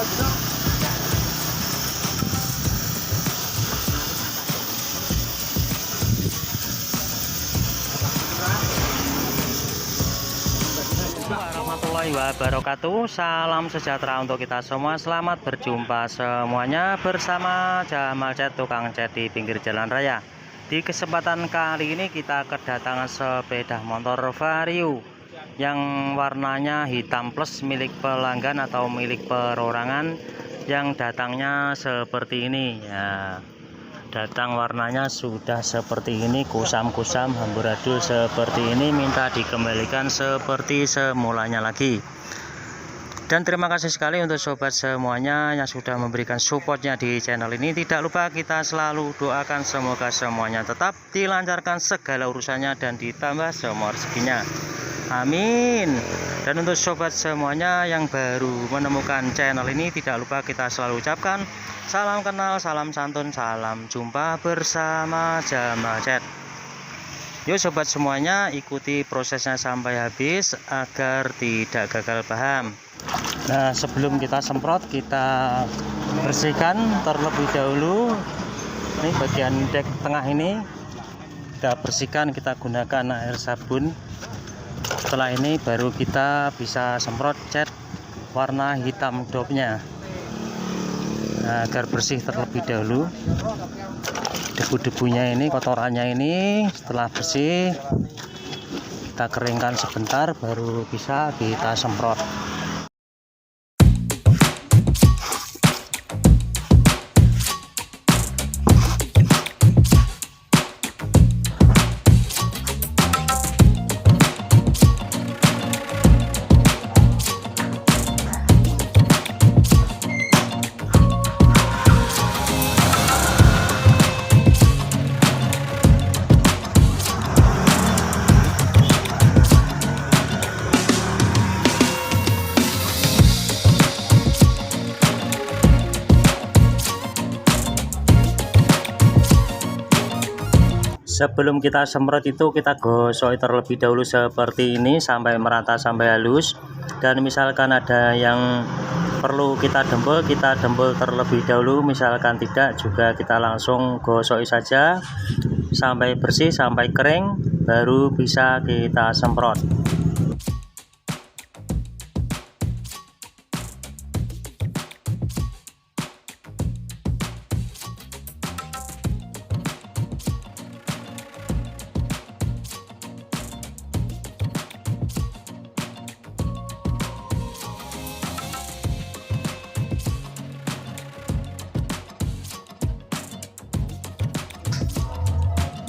Warahmatullahi wabarakatuh. Salam sejahtera untuk kita semua. Selamat berjumpa semuanya bersama Jamal Cat, tukang cat di pinggir jalan raya. Di kesempatan kali ini kita kedatangan sepeda motor Vario yang warnanya hitam plus, milik pelanggan atau milik perorangan, yang datangnya seperti ini ya. Datang warnanya sudah seperti ini, kusam-kusam, amburadul seperti ini, minta dikembalikan seperti semulanya lagi. Dan terima kasih sekali untuk sobat semuanya yang sudah memberikan supportnya di channel ini. Tidak lupa kita selalu doakan semoga semuanya tetap dilancarkan segala urusannya dan ditambah semua rezekinya. Amin. Dan untuk sobat semuanya yang baru menemukan channel ini, tidak lupa kita selalu ucapkan salam kenal, salam santun, salam jumpa bersama Jamal Cat. Yuk sobat semuanya, ikuti prosesnya sampai habis agar tidak gagal paham. Nah, sebelum kita semprot, kita bersihkan terlebih dahulu. Ini bagian dek tengah ini kita bersihkan, kita gunakan air sabun. Setelah ini baru kita bisa semprot cat warna hitam dopnya. Nah, agar bersih terlebih dahulu debu-debunya ini, kotorannya ini. Setelah bersih kita keringkan sebentar baru bisa kita semprot. Sebelum kita semprot itu kita gosok terlebih dahulu seperti ini sampai merata, sampai halus. Dan misalkan ada yang perlu kita dempul terlebih dahulu. Misalkan tidak, juga kita langsung gosok saja sampai bersih, sampai kering, baru bisa kita semprot.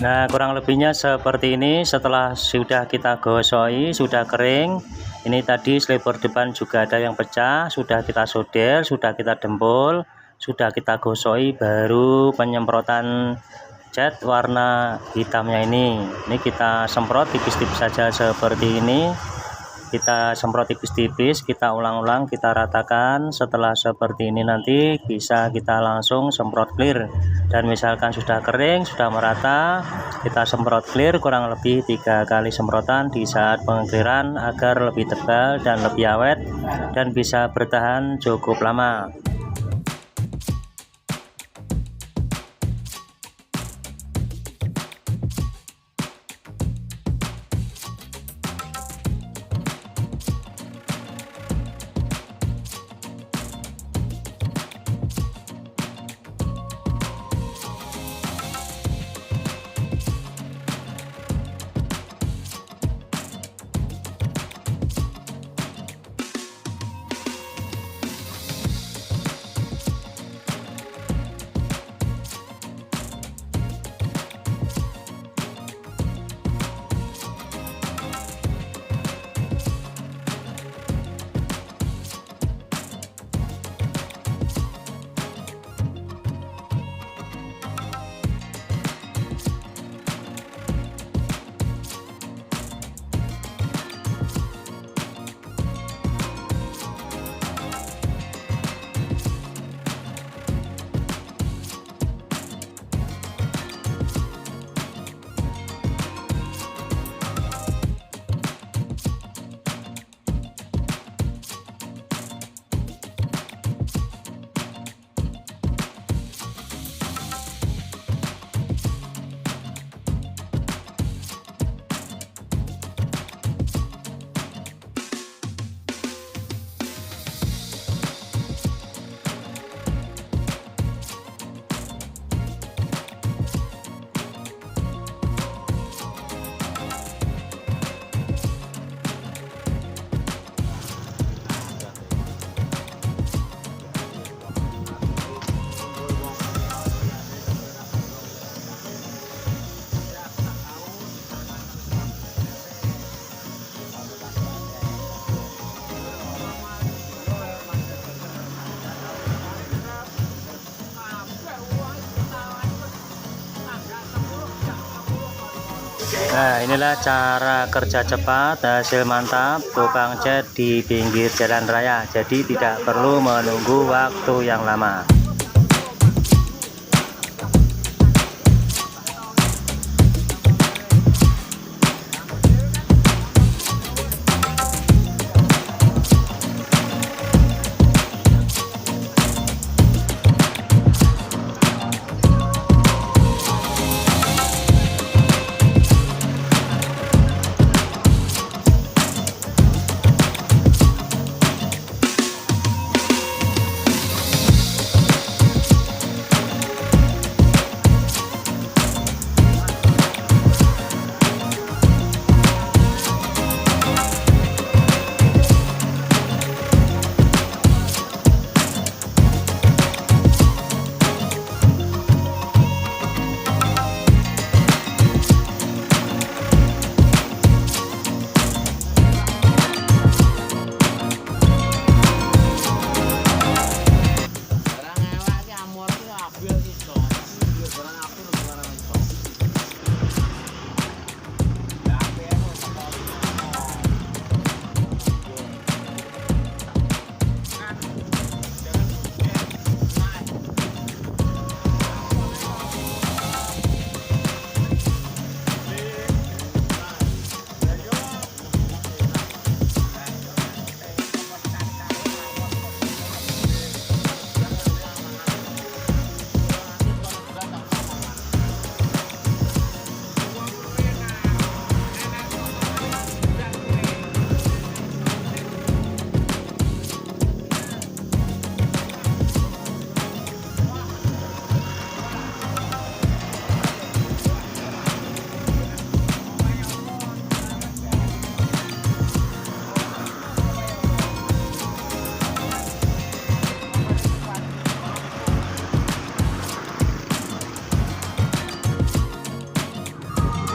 Nah, kurang lebihnya seperti ini. Setelah sudah kita gosoi, sudah kering, ini tadi sliper depan juga ada yang pecah, sudah kita solder, sudah kita dempul, sudah kita gosoi, baru penyemprotan cat warna hitamnya ini. Ini kita semprot tipis-tipis saja seperti ini. Kita semprot tipis-tipis, kita ulang-ulang, kita ratakan. Setelah seperti ini nanti bisa kita langsung semprot clear. Dan misalkan sudah kering, sudah merata, kita semprot clear kurang lebih 3 kali semprotan di saat pengekliran agar lebih tebal dan lebih awet dan bisa bertahan cukup lama. Nah, inilah cara kerja cepat, hasil mantap tukang cat di pinggir jalan raya. Jadi tidak perlu menunggu waktu yang lama.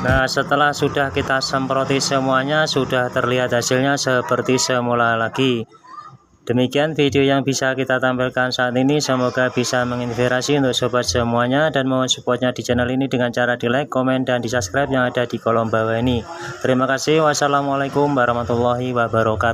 Nah, setelah sudah kita semproti semuanya, sudah terlihat hasilnya seperti semula lagi. Demikian video yang bisa kita tampilkan saat ini. Semoga bisa menginspirasi untuk sobat semuanya, dan mohon supportnya di channel ini dengan cara di like, komen, dan di subscribe yang ada di kolom bawah ini. Terima kasih. Wassalamualaikum warahmatullahi wabarakatuh.